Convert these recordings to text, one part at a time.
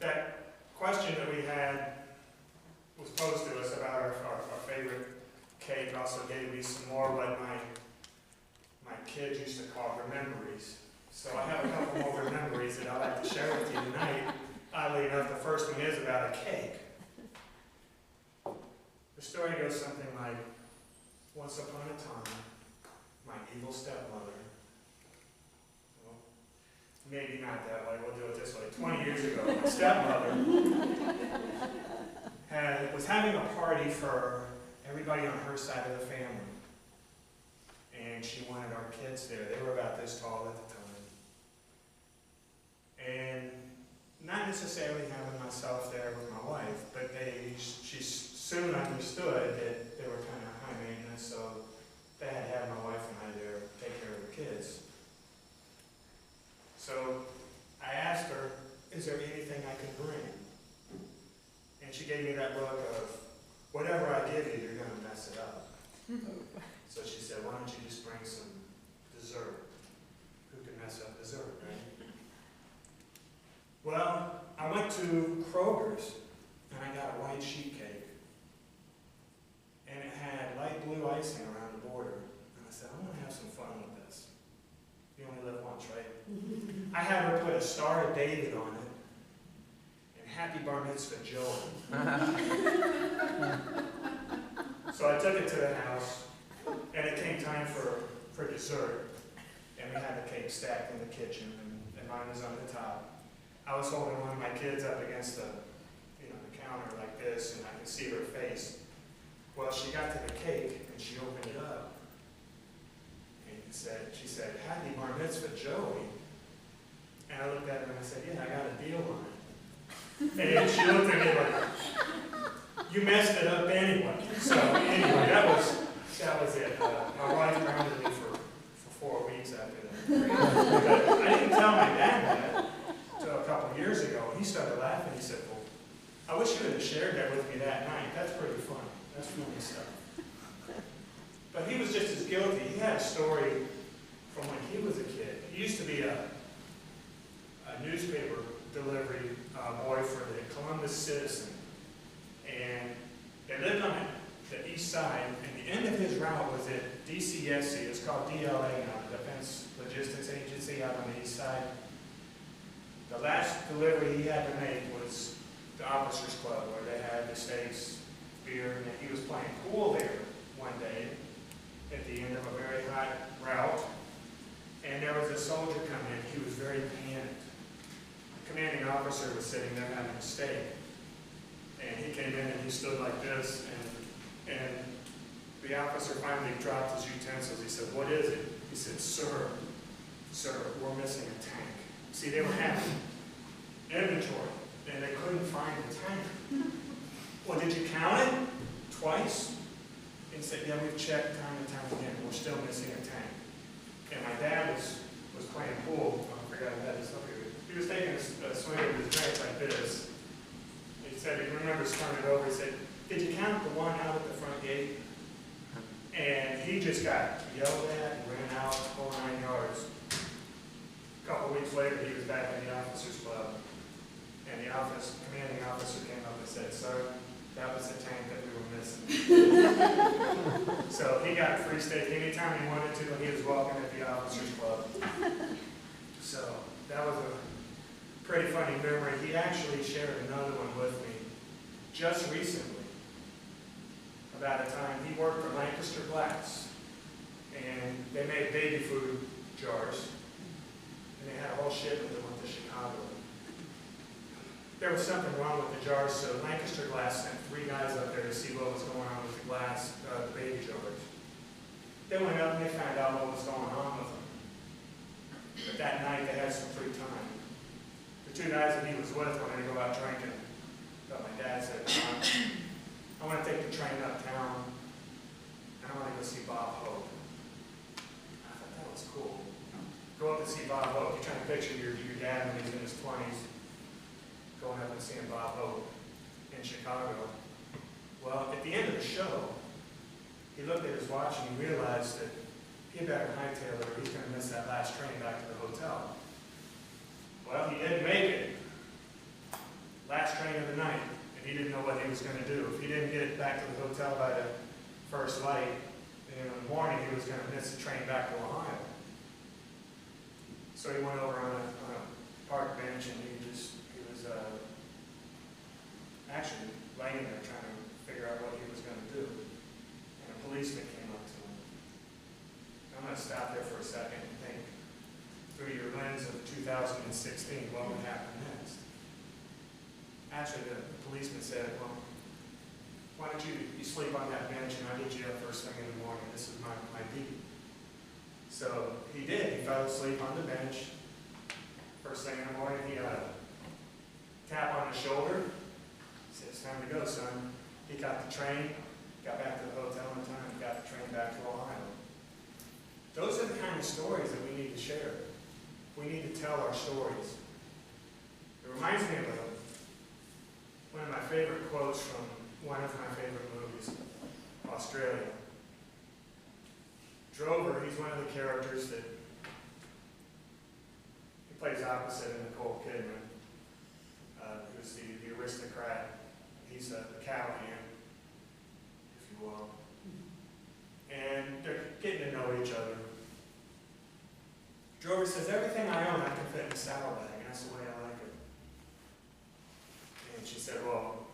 that question that we had was posed to us about our favorite cake also gave me some more what my kids used to call rememberies. So I have a couple more rememberies that I'd like to share with you tonight. Oddly enough, the first one is about a cake. The story goes something like, once upon a time, my evil stepmother, well, maybe not that way, we'll do it this way. 20 years ago, my stepmother was having a party for everybody on her side of the family. And she wanted our kids there. They were about this tall at the time. And not necessarily having myself there with my wife, but she soon understood that they were kind of high maintenance, so they had to have my wife and I there to take care of the kids. So I asked her, is there anything I can bring? And she gave me that look of, whatever I give you, you're going to mess it up. So she said, why don't you just bring some dessert? Who can mess up dessert, right? Well, I went to Kroger's and I got a white sheet cake. And it had light blue icing around the border. And I said, I want to have some fun with this. You only live once, right? I had her put a Star of David on it and Happy Bar Mitzvah Joe. So I took it to the house, and it came time for dessert. And we had the cake stacked in the kitchen, and mine was on the top. I was holding one of my kids up against the counter like this, and I could see her face. Well, she got to the cake, and she opened it up. And she said, Happy Bar Mitzvah Joey. And I looked at her and I said, yeah, I got a deal on it. And she looked at me like, you messed it up anyway. So anyway, that was it. My wife grounded me for 4 weeks after that. But I didn't tell my dad that until a couple years ago. He started laughing. He said, well, I wish you would have shared that with me that night. That's pretty funny. That's funny stuff. But he was just as guilty. He had a story from when he was a kid. He used to be a newspaper delivery boy for the Columbus Citizen. And they lived on the east side, and the end of his route was at DCSC. It's called DLA now, the Defense Logistics Agency out on the east side. The last delivery he had to make was the Officers Club, where they had the steaks, beer, and he was playing pool there one day at the end of a very hot route. And there was a soldier coming in. He was very panicked. The commanding officer was sitting there having a steak. And he came in and he stood like this, and the officer finally dropped his utensils. He said, what is it? He said, sir, we're missing a tank. See, they were having inventory, and they couldn't find the tank. Well, did you count it? Twice? And he said, yeah, we've checked time and time again. We're still missing a tank. And my dad was playing pool. Oh, I forgot I had this up here. He was taking a swing with his drink like this. He said he remembers turning it over. He said, did you count the one out at the front gate? And he just got yelled at and ran out the whole 9 yards. A couple weeks later, he was back in the officers' club. And the commanding officer came up and said, sir, that was the tank that we were missing. So he got free steak anytime he wanted to, and he was welcome at the officers' club. So that was a pretty funny memory. He actually shared another one with me just recently, about a time he worked for Lancaster Glass, and they made baby food jars, and they had a whole shipment that went to Chicago. There was something wrong with the jars, so Lancaster Glass sent 3 guys up there to see what was going on with the glass, the baby jars. They went up and they found out what was going on with them. But that night they had some free time. The 2 guys that he was with wanted to go out drinking. But my dad said, I want to take the train uptown, and I want to go see Bob Hope. I thought that was cool. Go up and see Bob Hope. You're trying to picture your dad when he's in his 20s, going up and seeing Bob Hope in Chicago. Well, at the end of the show, he looked at his watch and he realized that he better hightail it or he's going to miss that last train back to the hotel. Well, he didn't make it. was going to do. If he didn't get back to the hotel by the first light in the morning, he was going to miss the train back to Ohio. So he went over on a park bench and he was actually laying there trying to figure out what he was going to do. And a policeman came up to him. I'm going to stop there for a second and think, through your lens of 2016, what would happen next? Actually, the policeman said, well, why don't you sleep on that bench and I'll get you up first thing in the morning. This is my beat. So he did. He fell asleep on the bench. First thing in the morning, he got a tap on his shoulder. He said, it's time to go, son. He got the train, got back to the hotel in time, got the train back to Ohio. Those are the kind of stories that we need to share. We need to tell our stories. It reminds me of one of my favorite quotes from one of my favorite movies, Australia. Drover, he's one of the characters that he plays opposite of Nicole Kidman, who's the aristocrat. He's a cattleman, if you will. And they're getting to know each other. Drover says, everything I own I can fit in a saddlebag, and that's the way I like it. And she said, well,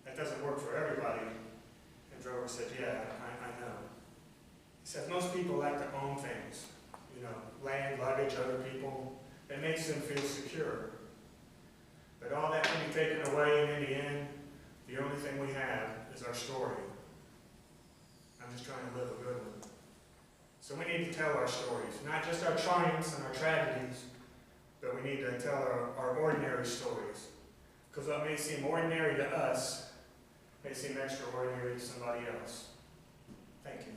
that doesn't work for everybody. And Drover said, yeah, I know. He said, most people like to own things, land, luggage, other people. It makes them feel secure. But all that can be taken away, and in the end, the only thing we have is our story. I'm just trying to live a good one. So we need to tell our stories, not just our triumphs and our tragedies, but we need to tell our ordinary stories. Because what may seem ordinary to us may seem extraordinary to somebody else. Thank you.